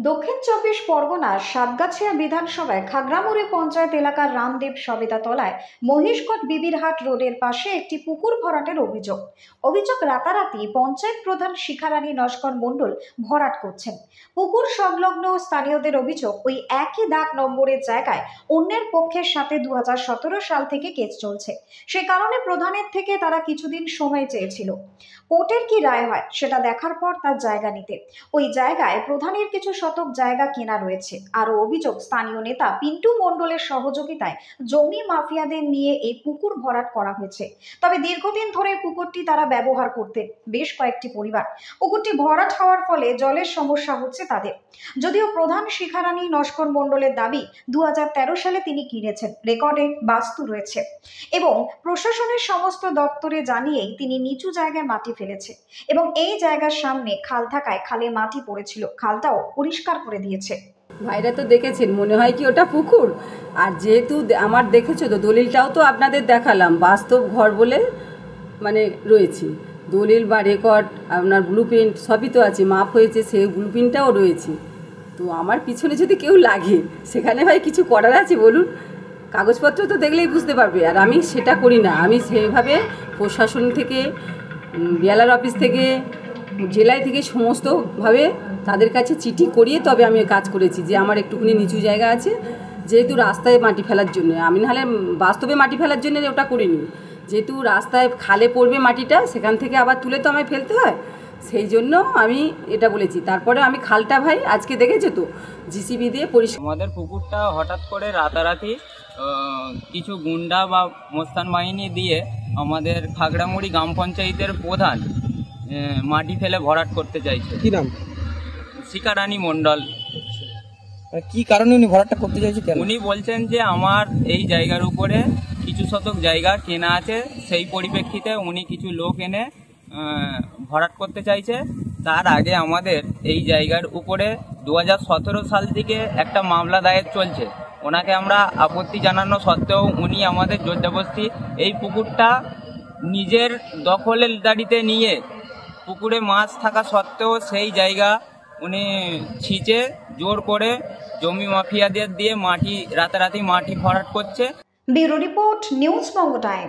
দক্ষিণ চব্বিশ পরগনার সাতগাছিয়া বিধানসভায় খাগড়ামুড়ি পঞ্চায়েত এলাকার রামদেব সবেদা তলায় মহিষকট বিবিরহাট রোডের পাশে একটি পুকুর ভরাটের অভিযোগ রাতারাতি পঞ্চায়েত প্রধান শিখারানী নস্কর মণ্ডল ভরাট করছেন। পুকুর সংলগ্ন স্থানীয়দের অভিযোগ, ওই একই দাগ নম্বরের জায়গায় অন্যের পক্ষের সাথে 2017 সাল থেকে কেস চলছে। সে কারণে প্রধানের থেকে তারা কিছুদিন সময় চেয়েছিল। কোর্টের কি রায় হয় সেটা দেখার পর তার জায়গা নিতে। ওই জায়গায় প্রধানের কিছু শতক জায়গা কেনা রয়েছে। আরো অভিযোগ, স্থানীয় নেতা পিন্টু মণ্ডলের সহযোগিতায় জমি মাফিয়াদের নিয়ে এই পুকুর ভরাট করা হয়েছে। তবে দীর্ঘদিন ধরে পুকুরটি তারা ব্যবহার করতে বেশ কয়েকটি পরিবার। পুকুরটি ভরাট হওয়ার ফলে জলের সমস্যা হচ্ছে তাদের। যদিও প্রধান শিখারানী নস্কর মণ্ডলের দাবি 2013 সালে তিনি কিনেছেন, রেকর্ডে বাস্তু রয়েছে এবং প্রশাসনের সমস্ত দপ্তরে জানিয়েই তিনি নিচু জায়গায় মাটি ফেলেছে এবং এই জায়গার সামনে খাল থাকায় খালে মাটি পড়েছিল, খালটাও পরিষ্কার করে দিয়েছে। ভাইরা তো দেখেছেন, মনে হয় কি ওটা পুকুর। আর যেহেতু আমার দেখেছো তো, দলিলটাও তো আপনাদের দেখালাম, বাস্তব ঘর বলে মানে রয়েছে দলিল বা রেকর্ড, আপনার ব্লুপ্রিন্ট সবই তো আছে, মাপ হয়েছে, সেই ব্লুপ্রিন্টটাও রয়েছে। তো আমার পিছনে যদি কেউ লাগে সেখানে ভাই কিছু করার আছে বলুন? কাগজপত্র তো দেখলেই বুঝতে পারবে। আর আমি সেটা করি না, আমি সেইভাবে প্রশাসন থেকে, বিএলআর অফিস থেকে, জেলায় থেকে সমস্তভাবে তাদের কাছে চিঠি করিয়ে তবে আমি কাজ করেছি যে আমার একটুখানি নিচু জায়গা আছে, যেহেতু রাস্তায় মাটি ফেলার জন্য। আমি নাহলে বাস্তবে মাটি ফেলার জন্য ওটা করিনি, যেহেতু রাস্তায় খালে পড়বে মাটিটা, সেখান থেকে আবার তুলে তো আমায় ফেলতে হয়, সেই জন্য আমি এটা বলেছি। তারপরে আমি খালটা ভাই আজকে দেখেছো তো জিসিবি দিয়ে পরিষ্কার। আমাদের পুকুরটা হঠাৎ করে রাতারাতি কিছু গুন্ডা বা মোস্তান বাহিনী দিয়ে আমাদের খাগড়ামুড়ি গ্রাম পঞ্চায়েতের প্রধান মাটি ফেলে ভরাট করতে চাইছে। কি নাম? শিখারানী মণ্ডল। কি কারণে উনি ভরাটটা করতে চাইছে? উনি বলছেন যে আমার এই জায়গার উপরে কিছু শতক জায়গা কেনা আছে, সেই পরিপ্রেক্ষিতে উনি কিছু লোক এনে ভরাট করতে চাইছে। তার আগে আমাদের এই জায়গার উপরে 2017 সাল থেকে একটা মামলা দায়ের চলছে। ওনাকে আমরা আপত্তি জানানো সত্ত্বেও উনি আমাদের জোরজবরদস্তি এই পুকুরটা নিজের দখলের দাঁড়িতে নিয়ে, পুকুরে মাছ থাকা সত্ত্বেও সেই জায়গা উনি ছিঁচে জোর করে জমি মাফিয়াদের দিয়ে রাতারাতি মাটি ভরাট করছে। ব্যুরো রিপোর্ট, নিউজ বঙ্গ টাইম।